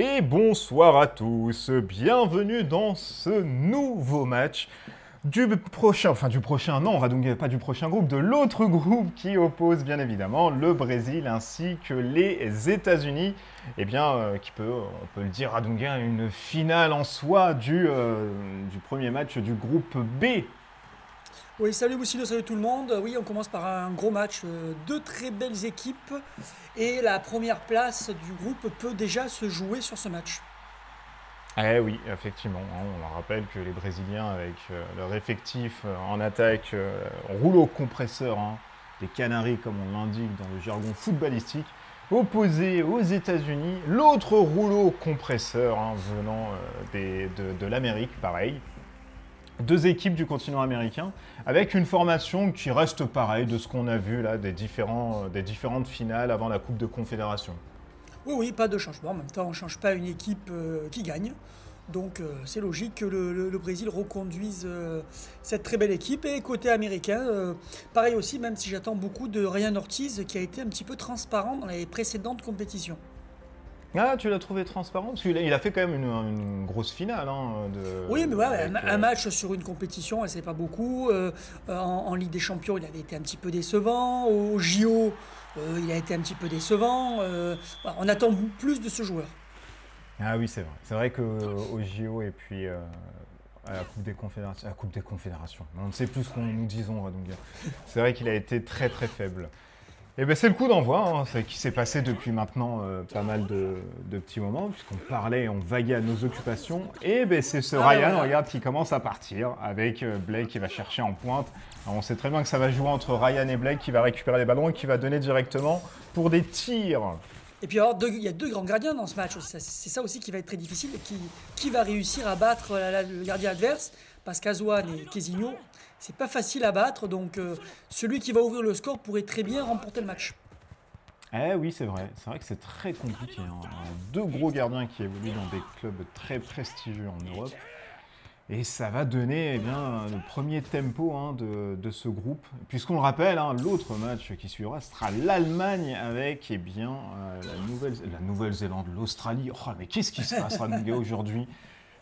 Et bonsoir à tous, bienvenue dans ce nouveau match du prochain, non, Radung, pas du prochain groupe, de l'autre groupe qui oppose bien évidemment le Brésil ainsi que les États-Unis. Eh bien, on peut le dire, Radunga, une finale en soi du premier match du groupe B. Oui, salut Moussino, salut tout le monde. Oui, on commence par un gros match, deux très belles équipes et la première place du groupe peut déjà se jouer sur ce match. Eh oui, effectivement, hein, on leur rappelle que les Brésiliens, avec leur effectif en attaque, rouleau compresseur, hein, des Canaries comme on l'indique dans le jargon footballistique, opposés aux États-Unis, l'autre rouleau compresseur hein, venant de l'Amérique, pareil. Deux équipes du continent américain, avec une formation qui reste pareille de ce qu'on a vu là des différentes finales avant la Coupe de Confédération. Oui, oui, pas de changement. En même temps, on ne change pas une équipe qui gagne. Donc c'est logique que le Brésil reconduise cette très belle équipe. Et côté américain, pareil aussi, même si j'attends beaucoup de Ryan Ortiz, qui a été un petit peu transparent dans les précédentes compétitions. Ah, tu l'as trouvé transparent? Parce qu'il a fait quand même une grosse finale. Hein, Oui, mais ouais, un match sur une compétition, c'est pas beaucoup. En Ligue des Champions, il avait été un petit peu décevant. Au JO, il a été un petit peu décevant. Voilà, on attend plus de ce joueur. Ah oui, c'est vrai. C'est vrai qu'au JO et puis à la Coupe des Confédérations, on ne sait plus ce qu'on nous disons, Radunga. C'est vrai qu'il a été très très faible. Et ben c'est le coup d'envoi, hein, c'est qui s'est passé depuis maintenant pas mal de petits moments, puisqu'on parlait, on vaguait à nos occupations. Et ben c'est ce Ryan, Voilà. regarde, qui commence à partir avec Blake qui va chercher en pointe. Alors, on sait très bien que ça va jouer entre Ryan et Blake qui va récupérer les ballons et qui va donner directement pour des tirs. Et puis alors, il y a deux grands gardiens dans ce match. C'est ça aussi qui va être très difficile. Qui va réussir à battre le gardien adverse? Parce qu'Azouane et Kezinho, c'est pas facile à battre. Donc celui qui va ouvrir le score pourrait très bien remporter le match. Eh oui, c'est vrai que c'est très compliqué. Hein. Deux gros gardiens qui évoluent dans des clubs très prestigieux en Europe. Et ça va donner eh bien, le premier tempo hein, de ce groupe. Puisqu'on le rappelle, hein, l'autre match qui suivra sera l'Allemagne avec eh bien, la Nouvelle-Zélande, l'Australie. Oh, mais qu'est-ce qui se passe, Ranouga, aujourd'hui?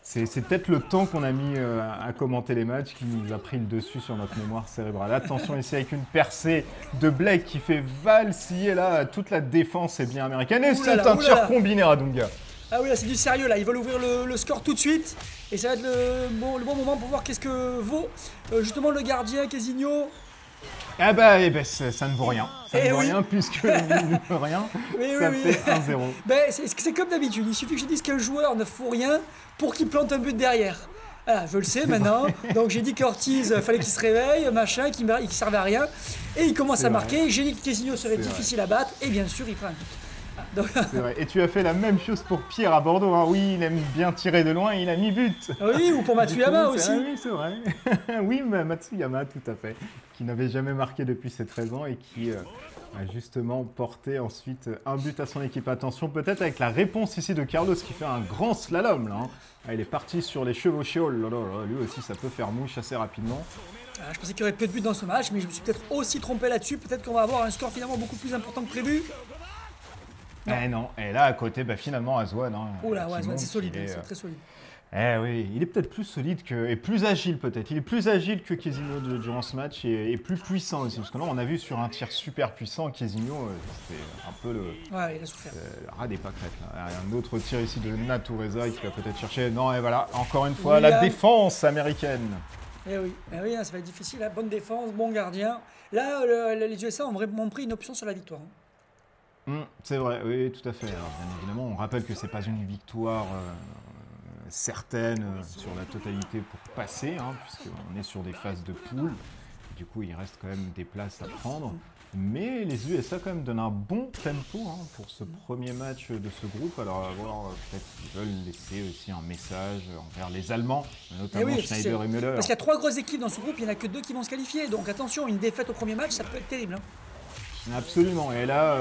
C'est peut-être le temps qu'on a mis à commenter les matchs qui nous a pris le dessus sur notre mémoire cérébrale. Attention ici avec une percée de Blake qui fait valsiller là toute la défense eh bien, américaine. Et c'est un tir combiné, Radunga. Ah oui, là c'est du sérieux, là ils veulent ouvrir le score tout de suite. Et ça va être le bon moment pour voir qu'est-ce que vaut justement le gardien Kezinho. Ah bah, ça ne vaut rien. Ça ne vaut oui. rien puisque ne vaut rien. Oui, Ça oui, fait oui. 1-0. Ben, c'est comme d'habitude, il suffit que je dise qu'un joueur ne fout rien pour qu'il plante un but derrière. Voilà, je le sais maintenant. Donc j'ai dit qu'Ortiz, fallait qu'il se réveille, machin, qu'il servait à rien. Et il commence à marquer. J'ai dit que Kezinho serait difficile à battre. Et bien sûr, il prend un but. Donc... C'est vrai. Et tu as fait la même chose pour Pierre à Bordeaux. Hein. Oui, il aime bien tirer de loin et il a mis but. Oui, ou pour Matsuyama aussi. Oui, c'est vrai. Oui, mais Matsuyama, tout à fait. Qui n'avait jamais marqué depuis ses 13 ans et qui a justement porté ensuite un but à son équipe. Attention, peut-être avec la réponse ici de Carlos qui fait un grand slalom. Là, hein. Ah, il est parti sur les chevauchés. Oh là là, lui aussi, ça peut faire mouche assez rapidement. Je pensais qu'il y aurait peu de buts dans ce match, mais je me suis peut-être aussi trompé là-dessus. Peut-être qu'on va avoir un score finalement beaucoup plus important que prévu. Non. Eh non, et là à côté, finalement Azouane. Hein, Oula, ouais, c'est solide, c'est très solide. Eh oui, il est peut-être plus solide et plus agile peut-être. Il est plus agile que Kezinho durant ce match et plus puissant aussi. Parce que là, on a vu sur un tir super puissant, Kezinho, c'était un peu Ouais, il a souffert. Le rat des pâquerettes. Là. Un autre tir ici de Natureza qui va peut-être chercher. Non, et voilà, encore une fois, la défense américaine. Eh oui, ça va être difficile. Bonne défense, bon gardien. Là, les USA ont vraiment pris une option sur la victoire. C'est vrai, oui, tout à fait. Alors, bien évidemment, on rappelle que c'est pas une victoire certaine sur la totalité pour passer, hein, puisqu'on est sur des phases de poule. Du coup, il reste quand même des places à prendre. Mais les USA quand même donnent un bon tempo hein, pour ce premier match de ce groupe. Alors à voir, peut-être qu'ils veulent laisser aussi un message envers les Allemands, notamment Schneider et Müller. Parce qu'il y a trois grosses équipes dans ce groupe, il n'y en a que deux qui vont se qualifier. Donc attention, une défaite au premier match, ça peut être terrible. Hein. Absolument. Et là,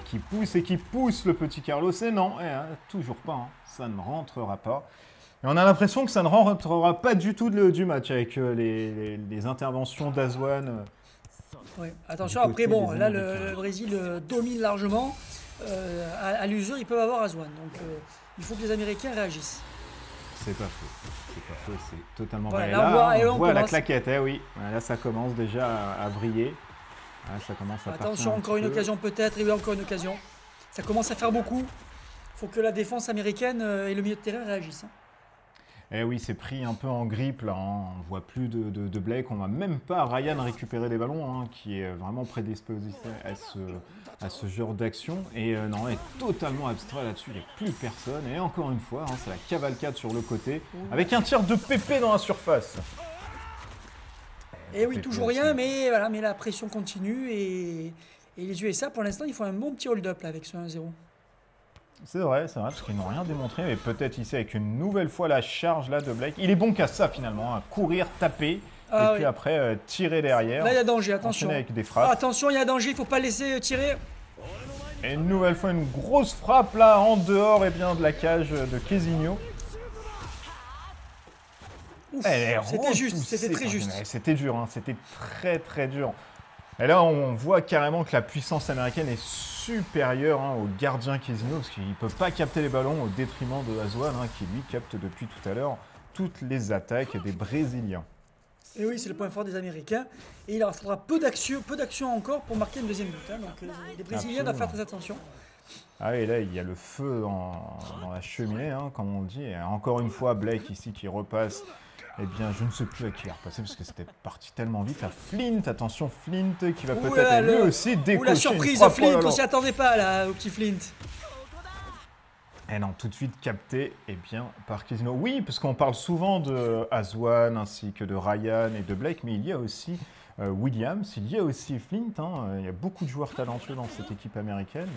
qui pousse le petit Carlos. Et non, toujours pas. Hein. Ça ne rentrera pas. Et on a l'impression que ça ne rentrera pas du tout du match avec les interventions d'Azouane. Ouais. Attention, après, bon, là, le Brésil domine largement. à l'usure, ils peuvent avoir Azwan. Donc il faut que les Américains réagissent. C'est pas faux. C'est pas faux, c'est totalement Voilà, vrai. là, On voit la commence. claquette, oui. Là, ça commence déjà à vriller. Là, ça commence à partir Attention, un encore petit une peu. occasion peut-être, et oui, encore une occasion. Ça commence à faire beaucoup. Il faut que la défense américaine et le milieu de terrain réagissent. Hein. Eh oui, c'est pris un peu en grippe là. Hein. On voit plus de Blake. On va même pas Ryan récupérer les ballons, hein, qui est vraiment prédisposé à ce genre d'action. Et non, il est totalement abstrait là-dessus. Il n'y a plus personne. Et encore une fois, hein, c'est la cavalcade sur le côté, avec un tir de Pépé dans la surface. Et oui, Pépé toujours aussi. rien, mais, voilà, mais la pression continue. Et les USA, pour l'instant, ils font un bon petit hold-up là, avec ce 1-0. C'est vrai, parce qu'ils n'ont rien démontré, mais peut-être ici avec une nouvelle fois la charge là de Blake. Il est bon qu'à ça finalement, hein, courir, taper, Ah et oui. puis après tirer derrière. Là, il y a danger, attention. Enchaîner avec des Ah, frappes. attention, il y a danger, il ne faut pas laisser tirer. Et une nouvelle fois une grosse frappe là en dehors de la cage de Quesinho. Ouf, Elle est c'était juste, repoussée c'était très par juste. Quesinho. C'était dur, hein, c'était très très dur. Et là on voit carrément que la puissance américaine est supérieure, hein, au gardien Quesinho, parce qu'il ne peut pas capter les ballons au détriment de Azwan, hein, qui lui capte depuis tout à l'heure toutes les attaques des Brésiliens. Et oui, c'est le point fort des Américains. Et il leur faudra peu d'action encore pour marquer une deuxième but. Hein. Donc les Brésiliens doivent faire très attention. Ah oui, là, il y a le feu dans la cheminée, hein, comme on dit. Et encore une fois, Blake ici qui repasse. Eh bien, je ne sais plus à qui il est repassé parce que c'était parti tellement vite. À Flint, attention, Flint qui va Ouh peut-être là, lui aussi décocher Ou la surprise une de frappe. Oh Flint, là là. on s'y attendait pas là, au petit Flint. Et non, tout de suite capté, eh bien, par Quesinho. Oui, parce qu'on parle souvent de Azwan ainsi que de Ryan et de Blake, mais il y a aussi Williams, il y a aussi Flint. Hein, il y a beaucoup de joueurs talentueux dans cette équipe américaine.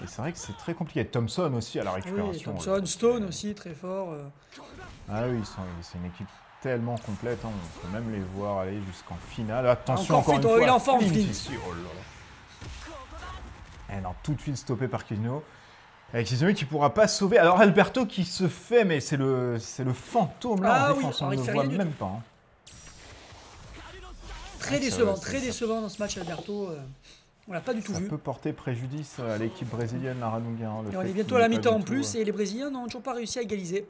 Et c'est vrai que c'est très compliqué. Thompson aussi à la Oui, récupération. Thompson, Stone aussi, très fort. Ah oui, c'est une équipe tellement complète, hein, on peut même les voir aller jusqu'en finale. Attention, Encore encore une Flint, fois, il est en forme, Flint Flint. ici. Oh là là. Et non, tout de suite stoppé par Quesinho. Avec Quesinho qui ne pourra pas sauver. Alors Alberto qui se fait, mais c'est le fantôme là Ah en oui, défense, on alors ne il le fait voit rien du même tout. pas. Hein. Très décevant dans ce match, Alberto. On l'a pas du tout Ça vu. peut porter préjudice à l'équipe brésilienne, la Ranunga. Hein, Et on est bientôt à la mi-temps en plus, et les Brésiliens n'ont toujours pas réussi à égaliser.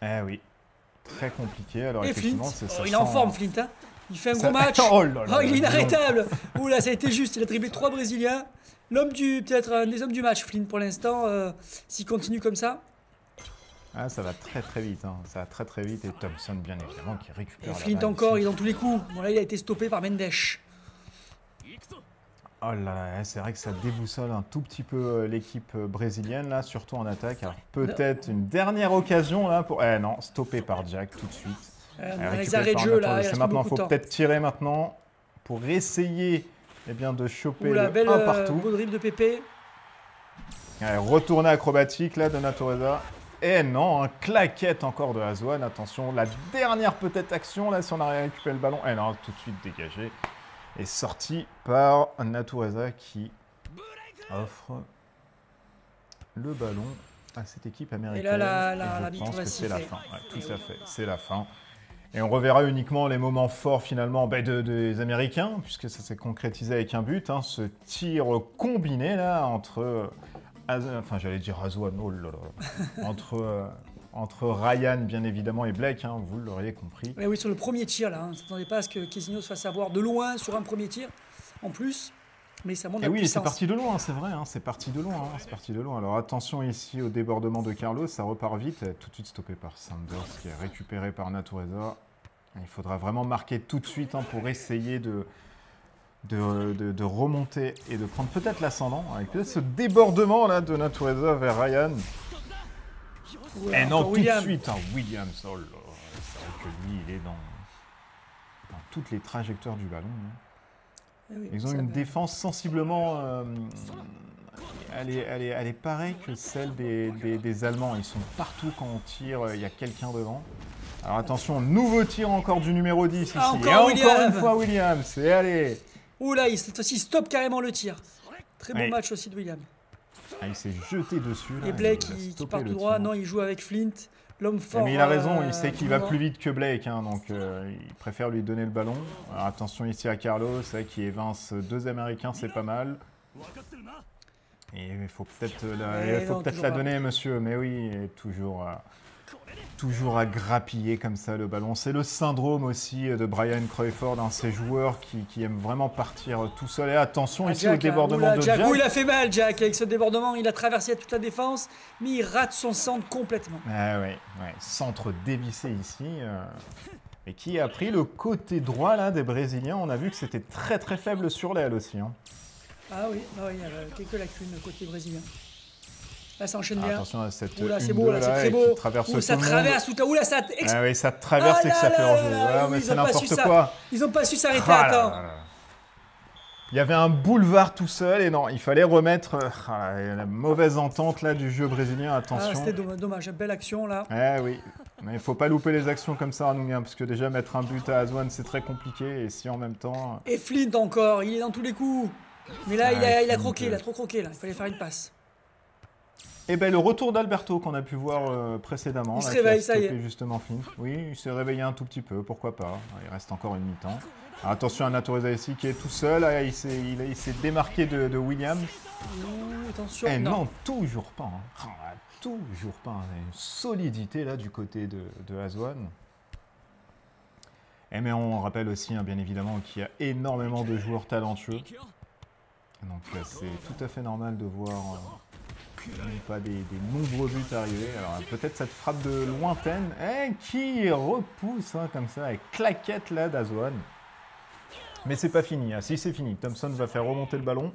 Eh oui, très compliqué. Alors Et Flint, effectivement, ça il est en sent- forme Flint, hein. Il fait un ça- gros match. Oh là là, Oh, il est dis donc. inarrêtable. Ouh là, ça a été juste, il a dribblé 3 Brésiliens. Peut-être un des hommes du match, Flint, pour l'instant, s'il continue comme ça. Ah, ça va très très vite, hein. Ça va très très vite. Et Thompson, bien évidemment, qui récupère Et la Flint balle encore, ici. il est dans tous les coups. Bon là, il a été stoppé par Mendes. Oh là là, c'est vrai que ça déboussole un tout petit peu l'équipe brésilienne, là, surtout en attaque. Alors peut-être une dernière occasion, là, pour... Eh non, stoppé par Jack tout de suite. Dans les Récupéré arrêts de par jeu, Nato. là, il C'est reste maintenant, beaucoup il faut de temps. peut-être tirer maintenant pour essayer eh bien, de choper Ouh là, le belle 1 partout. beau dribble de Pépé. Allez, retourné acrobatique, là, de Natureza. Et non, un claquette encore de Azwan. Attention, la dernière peut-être action, là, si on a récupéré le ballon. Et non, tout de suite dégagé. Et sorti par Natureza qui offre le ballon à cette équipe américaine. Et là, Et je l'arbitre pense va que c'est la siffler. fin. Ouais, Et tout à oui. fait, c'est la fin. Et on reverra uniquement les moments forts finalement des Américains, puisque ça s'est concrétisé avec un but. Hein, ce tir combiné là entre, enfin j'allais dire Azwan, oh là là, entre Ryan bien évidemment et Blake, hein, vous l'auriez compris. Et oui, sur le premier tir, là. On ne s'attendait pas à ce que Quesinho se fasse avoir de loin sur un premier tir, en plus. Mais ça montre Et la oui, c'est puissance. parti de loin, c'est vrai, hein, c'est parti de loin, hein, c'est parti de loin. Alors attention ici au débordement de Carlos, ça repart vite, tout de suite stoppé par Sanders qui est récupéré par Natureza. Il faudra vraiment marquer tout de suite, hein, pour essayer de remonter et de prendre peut-être l'ascendant avec peut-être ce débordement là de Natureza vers Ryan. Ouais, Et non, encore tout William. de suite, hein, Williams, oh là, c'est vrai que lui, il est dans toutes les trajectoires du ballon. Hein. Eh oui, Ils ont ça une va. défense sensiblement... elle est pareille que celle des Allemands. Ils sont partout quand on tire, il y a quelqu'un devant. Alors attention, nouveau tir encore du numéro 10 ici. Ah, encore et encore William. une fois Williams. Et allez. Ouh là, cette fois-ci, il stoppe carrément le tir. Très bon Oui. match aussi de William. Ah, il s'est jeté dessus. Là, Et Blake il a qui stoppé part le tout droit. tir. Non, il joue avec Flint. L'homme Ah, fort. mais il a raison, il sait qu'il va du plus moment. vite que Blake, hein, donc il préfère lui donner le ballon. Alors attention ici à Carlos, qui évince deux Américains, c'est pas mal. Et il faut peut-être non, toujours la pas. donner, monsieur. Mais oui, et toujours à grappiller comme ça le ballon. C'est le syndrome aussi de Brian Crawford, un de ces joueurs qui aime vraiment partir tout seul. Et attention ici au Jack, débordement oula, de Jack. Jack. Oh, il a fait mal, Jack, avec ce débordement. Il a traversé toute la défense, mais il rate son centre complètement. Ah ouais, centre dévissé ici. Et qui a pris le côté droit là des Brésiliens. On a vu que c'était très très faible sur l'aile aussi. Hein. Ah oui, il y a quelques lacunes côté brésilien. Là, ça enchaîne bien. Attention à cette Oula, c'est 1-2 beau, là, c'est là, très et beau. qui traverse Ouh, ça tout le monde. traverse tout à... Oula, ça... Ah oui, ça traverse et que ça fait hors-jeu. Ouais, mais ils c'est ont pas su n'importe ça. quoi. Ils n'ont pas su s'arrêter Ah à là temps. là là. Il y avait un boulevard tout seul et non, il fallait remettre la mauvaise entente là du jeu brésilien. Ah, Attention. c'était dommage. Belle action, là. Eh oui, mais il faut pas louper les actions comme ça, Arnounia, parce que déjà mettre un but à Azwan, c'est très compliqué. Et si en même temps... Et Flint encore, il est dans tous les coups. Mais là, il a croqué, il a trop croqué, là. Il fallait faire une passe. Et bien le retour d'Alberto qu'on a pu voir précédemment. Il se là, qui a réveille, ça y est. stoppé justement Flint. Oui, il s'est réveillé un tout petit peu, pourquoi pas. Il reste encore une mi-temps. Alors, attention à Natureza ici qui est tout seul. Ah, il s'est démarqué de Williams. Ouh, attention. Eh non, toujours pas. Hein. Ah, toujours pas. Hein. Une solidité là du côté de Azwan. Et mais on rappelle aussi, hein, bien évidemment, qu'il y a énormément de joueurs talentueux. Donc c'est tout à fait normal de voir pas des nombreux buts arriver. Alors peut-être cette frappe de lointaine qui repousse hein, comme ça, avec claquette là d'Azwan. Mais c'est pas fini. Ah, si c'est fini, Thompson va faire remonter le ballon.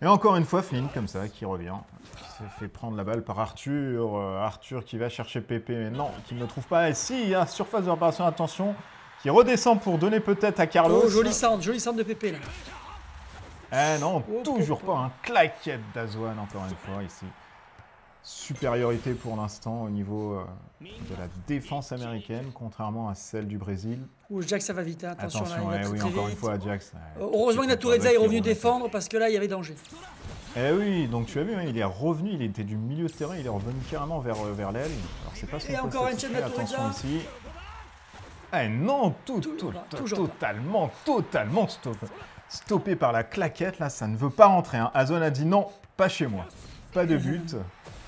Et encore une fois, Flynn comme ça, qui revient. Qui se fait prendre la balle par Arthur. Arthur qui va chercher Pépé, mais non, qui ne le trouve pas. Et si, hein, surface de réparation, attention. Qui redescend pour donner peut-être à Carlos. Oh, joli centre de Pépé, là. Eh non, toujours pas. Hein. Claquette d'Azwan, encore une fois, ici. Supériorité pour l'instant au niveau de la défense américaine, contrairement à celle du Brésil. Ouh, Jack, ça va vite, hein. Attention, là, il va très, oui, très encore vite. une fois, Jax. Heureusement que Natureza est revenu défendre, parce que là, il y avait danger. Eh oui, donc tu as vu, hein, il est revenu, il était du milieu de terrain, il est revenu carrément vers l'aile. Alors c'est pas son Et poste encore un attitré, chien de Natureza. attention ici. Eh non, Toujours totalement stoppé par la claquette, là, ça ne veut pas rentrer. Hein. Azwan a dit non, pas chez moi, pas de but.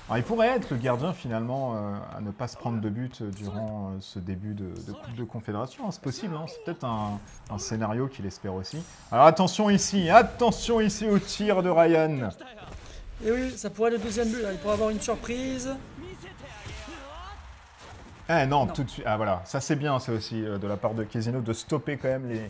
Alors il pourrait être le gardien finalement à ne pas se prendre de but durant ce début de Coupe de Confédération, hein, c'est possible, hein. C'est peut-être un scénario qu'il espère aussi. Alors attention ici au tir de Ryan. Et oui, ça pourrait être le deuxième but, là. Il pourrait avoir une surprise. Eh non, tout de suite. Ah voilà, ça c'est bien, ça aussi, de la part de Casino, de stopper quand même les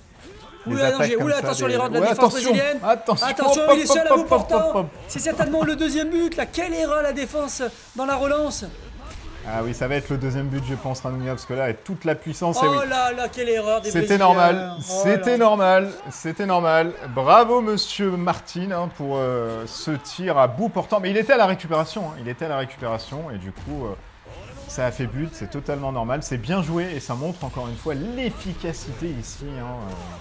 Oula, attaques danger. comme Oula, ça, attention des- l'erreur de la Ouais, défense attention, brésilienne. Attention, hop, il est seul à hop, bout hop, portant. hop, hop. C'est certainement le deuxième but, là. Quelle erreur la défense dans la relance. Ah oui, ça va être le deuxième but, je pense, Ranounia, parce que là, avec toute la puissance, et Oh oui. là là, quelle erreur des C'était Brésiliens. normal, Oh c'était là. normal. Bravo, monsieur Martin, hein, pour ce tir à bout portant. Mais il était à la récupération, hein, et du coup, ça a fait but, c'est totalement normal. C'est bien joué, et ça montre encore une fois l'efficacité ici hein,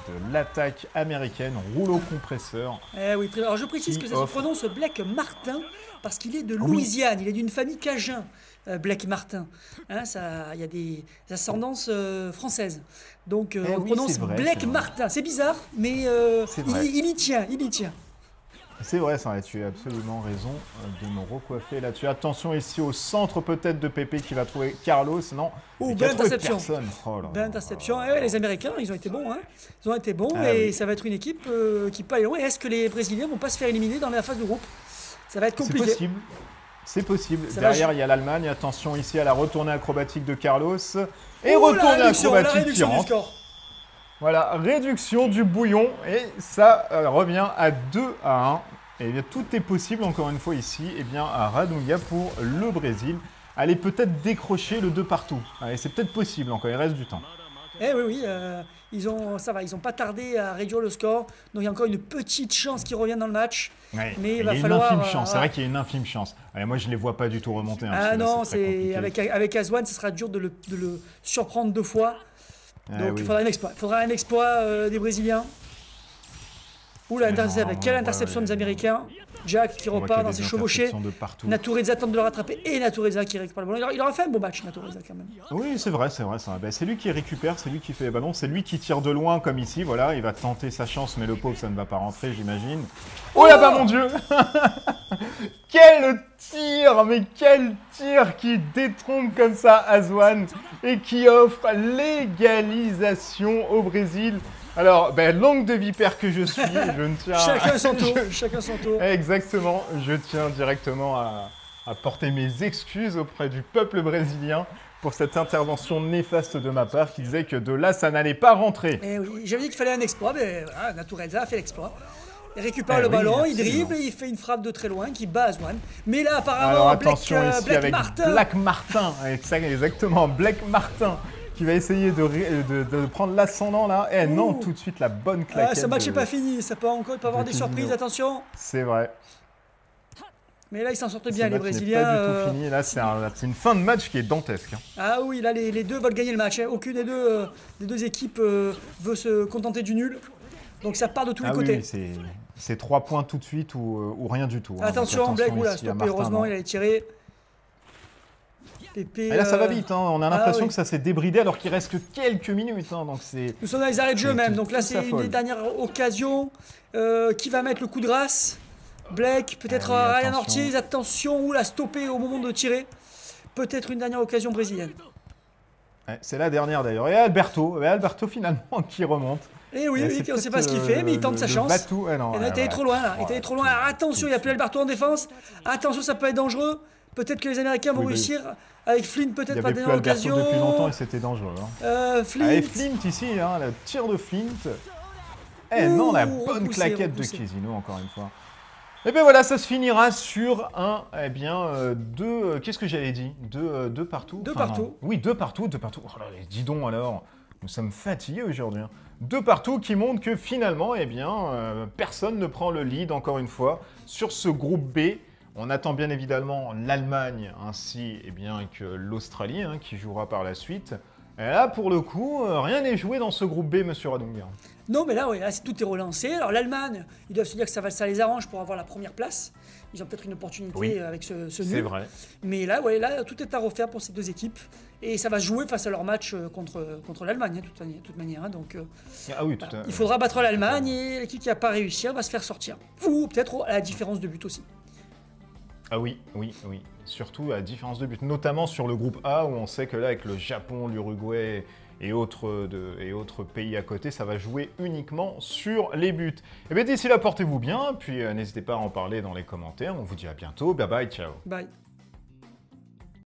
de l'attaque américaine, rouleau compresseur. Eh oui, alors je précise que ça se offre. prononce Blake Martin parce qu'il est de Oui. Louisiane, il est d'une famille cajun, Blake Martin. Hein, il y a des ascendances françaises. Donc on oui, prononce c'est vrai, Blake c'est vrai. Martin. C'est bizarre, mais C'est vrai. il y tient. C'est vrai, ça, tu as absolument raison de me recoiffer là-dessus. Attention ici au centre peut-être de Pépé qui va trouver Carlos, non Oh, mais qui belle a trouvé interception. personne. Oh là Belle là. interception. Eh ouais, les Américains, ils ont été bons. Hein. Ils ont été bons Ah et oui. ça va être une équipe qui peut aller loin. Est-ce que les Brésiliens vont pas se faire éliminer dans la phase de groupe? Ça va être C'est compliqué. possible. C'est possible. Ça va Derrière, il y a l'Allemagne. Attention ici à la retournée acrobatique de Carlos. Et Oh, retournée la acrobatique qui réduction du rentre. score. Voilà, réduction du bouillon. Et ça revient à 2-1. Et bien, tout est possible, encore une fois, ici, et bien, à Radunga pour le Brésil. Allez, peut-être décrocher le 2 partout. Allez, c'est peut-être possible encore, il reste du temps. Eh oui, ils ont pas tardé à réduire le score. Donc il y a encore une petite chance qu'ils reviennent dans le match. Ouais, Mais il il va y a falloir, une infime chance, c'est voilà. vrai qu'il y a une infime chance. Allez, moi, je ne les vois pas du tout remonter. Hein, parce Ah que là, non, c'est très compliqué. avec Azwan, ce sera dur de le surprendre deux fois. Ah Donc oui. il faudra un exploit. Il faudra un exploit des Brésiliens. Oula, Non, quelle ouais, interception ouais, des Américains. Jack qui on voit qu'il y repart a dans des ses chevauchés. interceptions de partout. Natureza tente de le rattraper et Natureza qui récupère le ballon. Il aura fait un bon match, Natureza quand même. Oui, c'est vrai, c'est vrai. C'est lui qui récupère, c'est lui qui fait les ballons, c'est lui qui tire de loin comme ici. Voilà, il va tenter sa chance, mais le pauvre, ça ne va pas rentrer, j'imagine. Oh là bas, mon Dieu! Quel tir! Mais quel tir qui détrompe comme ça Azwan et qui offre l'égalisation au Brésil. Alors, langue de vipère que je suis, je ne tiens Chacun son tour, chacun son tour. Exactement, je tiens directement à porter mes excuses auprès du peuple brésilien pour cette intervention néfaste de ma part qui disait que de là, ça n'allait pas rentrer. Et oui, j'avais dit qu'il fallait un exploit, mais voilà, Natureza a fait l'exploit. Il récupère le oui, ballon, il absolument. dribble, il fait une frappe de très loin qui bat Azwan. Mais là, Alors apparemment, attention ici Black avec Martin. Black Martin, exactement, Black Martin qui va essayer de prendre l'ascendant là. Eh non, Ouh. tout de suite la bonne claquette. Ce match de- n'est pas fini, ça peut encore peut avoir de des surprises, Coutinho. attention. C'est vrai. Mais là, ils s'en sortent Ce bien, les match n'est Brésiliens. pas du tout fini. Là, c'est une fin de match qui est dantesque. Hein. Ah oui, là, les deux veulent gagner le match. Hein. Aucune des deux équipes veut se contenter du nul. Donc ça part de tous les Ah côtés. oui, c'est 3 points tout de suite ou rien du tout. Hein. Attention, Donc, Blake, oula, ici à stoppé, Martin, heureusement, non. il allait tirer. Pépé, Et là, ça va vite. Hein. On a l'impression oui. que ça s'est débridé alors qu'il reste que quelques minutes. Hein. Donc c'est. Nous sommes dans les arrêts de jeu C'est même, tout- donc là tout c'est ça une folle. des dernières occasions. Qui va mettre le coup de grâce? Blake, peut-être Ah oui, Ryan attention. Ortiz, attention, ou la stopper au moment de tirer. Peut-être une dernière occasion brésilienne. Ouais, c'est la dernière d'ailleurs. Et Alberto finalement qui remonte. Et oui, Et oui, c'est on ne sait pas peut-être, ce qu'il fait, mais il tente sa chance. Batou. Non, Et là, il était trop loin, là. Il était trop loin. Attention, il n'y a plus Alberto en défense. Attention, ça peut être dangereux. Peut-être que les Américains vont Oui, réussir. Avec Flynn, Il peut-être n'y pas avait de plus dernière Alberto occasion. depuis longtemps et c'était dangereux. Hein. Flint. Allez, Flint ici, hein, le tir de Flint. Eh Ouh, non, la bonne repoussé, claquette repoussé. de Chiesino, encore une fois. Et bien voilà, ça se finira sur deux. Qu'est-ce que j'avais dit deux partout. Deux Enfin, partout. non. Oui, deux partout. Oh là, dis donc alors, nous sommes fatigués aujourd'hui. Hein. Deux partout qui montrent que finalement, personne ne prend le lead encore une fois sur ce groupe B. On attend bien évidemment l'Allemagne ainsi que l'Australie hein, qui jouera par la suite. Et là, pour le coup, rien n'est joué dans ce groupe B, monsieur Radunga. Non, mais là, oui, là tout est relancé. Alors, l'Allemagne, ils doivent se dire que ça les arrange pour avoir la première place. Ils ont peut-être une opportunité Oui, avec ce C'est nul. vrai. Mais là, là, tout est à refaire pour ces deux équipes. Et ça va se jouer face à leur match contre l'Allemagne, hein, de toute manière. Hein. Donc, Ah oui, tout voilà. à Il faudra battre l'Allemagne et l'équipe qui n'a pas réussi va se faire sortir. Ou peut-être à la différence de but aussi. Ah oui. Surtout à différence de but, notamment sur le groupe A où on sait que là, avec le Japon, l'Uruguay et autres pays à côté, ça va jouer uniquement sur les buts. Et bien d'ici là, portez-vous bien, puis n'hésitez pas à en parler dans les commentaires. On vous dit à bientôt. Bye bye, ciao. Bye.